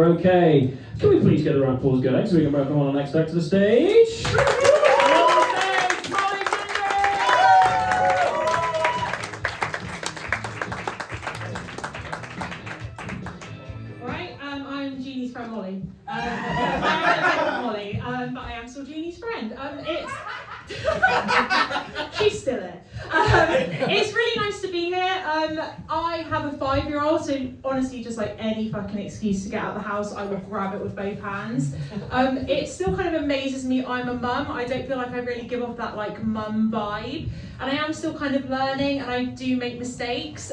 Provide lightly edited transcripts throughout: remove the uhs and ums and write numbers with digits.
Okay, can we please get a round of applause going so we can welcome on our next act to the stage? Right, I'm Jeannie's friend Molly. I'm Molly, but I am still Jeannie's friend. She's still there. It's really nice to be here. I have a 5-year-old, so honestly, just like any fucking excuse to get out of the house, I will grab it with both hands. It still kind of amazes me I'm a mum. I don't feel like I really give off that like mum vibe, and I am still kind of learning, and I do make mistakes.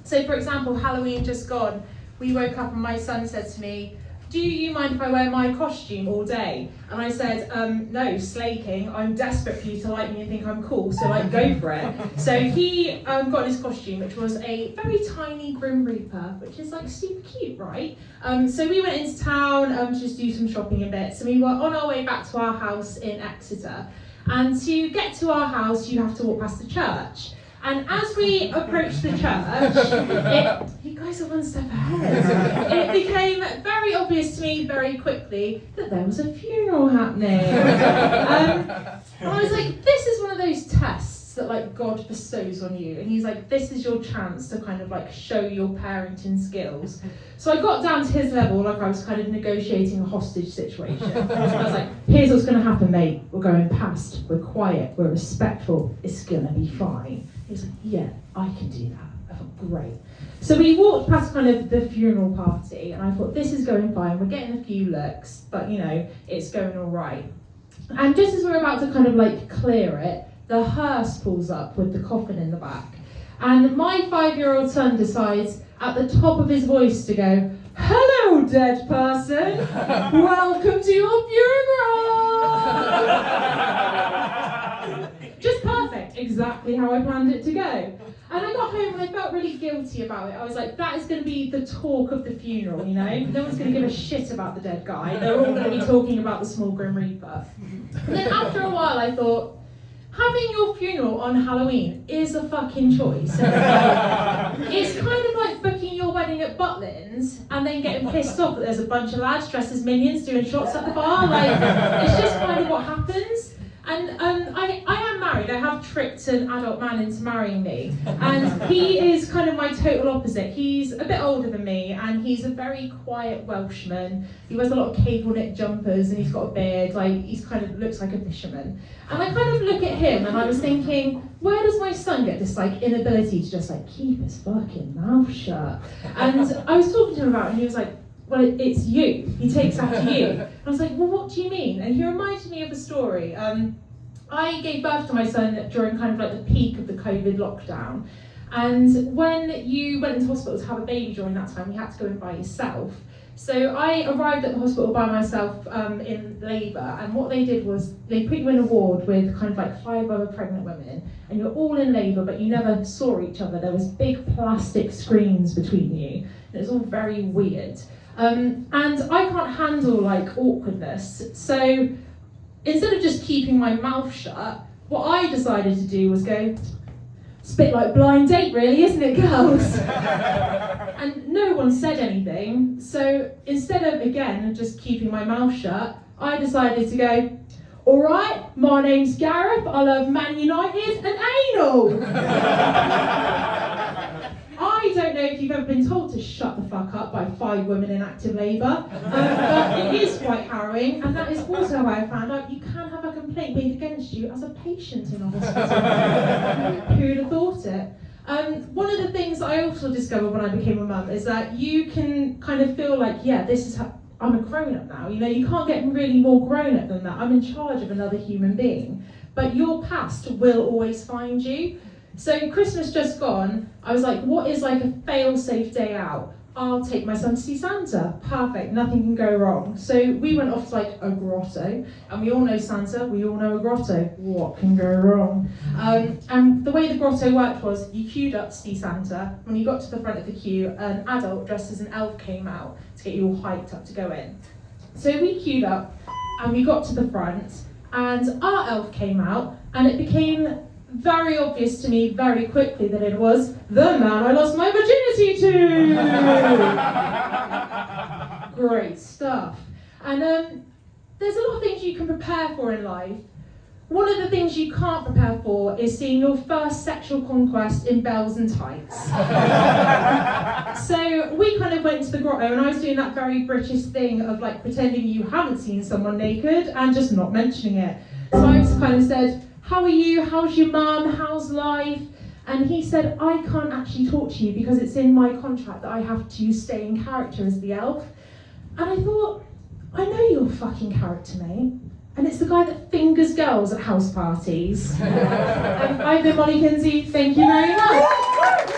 So for example, Halloween just gone, we woke up and my son said to me, "Do you mind if I wear my costume all day?" And I said, "No, Slay King, I'm desperate for you to like me and think I'm cool, so like go for it." So he got his costume, which was a very tiny Grim Reaper, which is like super cute, right? So we went into town to just do some shopping a bit. So we were on our way back to our house in Exeter. And to get to our house, you have to walk past the church. And as we approached the church, you guys are one step ahead. It became very obvious to me very quickly that there was a funeral happening. And I was like, this is one of those tests that like God bestows on you. And he's like, this is your chance to kind of like show your parenting skills. So I got down to his level, like I was kind of negotiating a hostage situation. I was like, here's what's going to happen, mate. We're going past, we're quiet, we're respectful, it's going to be fine. He was like, yeah, I can do that. I thought, great. So we walked past kind of the funeral party, and I thought, this is going fine. We're getting a few looks, but you know, it's going all right. And just as we're about to kind of like clear it, the hearse pulls up with the coffin in the back. And my 5-year-old son decides at the top of his voice to go, "Hello, dead person. Welcome to your funeral." Just perfect, exactly how I planned it to go. And I got home and I felt really guilty about it. I was like, that is going to be the talk of the funeral, you know? No one's going to give a shit about the dead guy. They're all going to be talking about the small Grim Reaper. And then after a while I thought, having your funeral on Halloween is a fucking choice. It's kind of like booking your wedding at Butlins and then getting pissed off that there's a bunch of lads dressed as minions doing shots at the bar. Like, it's just kind of what happens. And I am married. I have tricked an adult man into marrying me. And he is kind of my total opposite. He's a bit older than me, and he's a very quiet Welshman. He wears a lot of cable knit jumpers, and he's got a beard. Like, he's kind of looks like a fisherman. And I kind of look at him, and I was thinking, where does my son get this like inability to just like keep his fucking mouth shut? And I was talking to him about it, and he was like, well, it's you. He takes after you. And I was like, well, what do you mean? And he reminded me of a story. I gave birth to my son during kind of like the peak of the COVID lockdown. And when you went into hospital to have a baby during that time, you had to go in by yourself. So I arrived at the hospital by myself in labour, and what they did was they put you in a ward with kind of like 5 other pregnant women, and you're all in labour, but you never saw each other. There was big plastic screens between you. It was all very weird. And I can't handle like awkwardness, so instead of just keeping my mouth shut, what I decided to do was go, it's a bit like Blind Date really, isn't it, girls? And no one said anything, so instead of, again, just keeping my mouth shut, I decided to go, all right, my name's Gareth, I love Man United and anal. I don't know if you've ever been told to shut the fuck up by 5 women in active labour, but it is quite harrowing, and that is also how I found out you can have a complaint made against you as a patient in a hospital. Who would have thought it? One of the things that I also discovered when I became a mum is that you can kind of feel like, yeah, this is how, I'm a grown-up now, you know, you can't get really more grown-up than that. I'm in charge of another human being, but your past will always find you. So Christmas just gone, I was like, what is like a fail-safe day out? I'll take my son to see Santa. Perfect, nothing can go wrong. So we went off to like a grotto, and we all know Santa, we all know a grotto. What can go wrong? And the way the grotto worked was you queued up to see Santa. When you got to the front of the queue, an adult dressed as an elf came out to get you all hyped up to go in. So we queued up, and we got to the front, and our elf came out, and it became very obvious to me very quickly that it was the man I lost my virginity to. Great stuff. And there's a lot of things you can prepare for in life. One of the things you can't prepare for is seeing your first sexual conquest in bells and tights. So we kind of went to the grotto, and I was doing that very British thing of like pretending you haven't seen someone naked and just not mentioning it. So I just kind of said, how are you? How's your mum? How's life? And he said, I can't actually talk to you because it's in my contract that I have to stay in character as the elf. And I thought, I know your fucking character, mate. And it's the guy that fingers girls at house parties. I've been Molly Kinsey, thank you very much.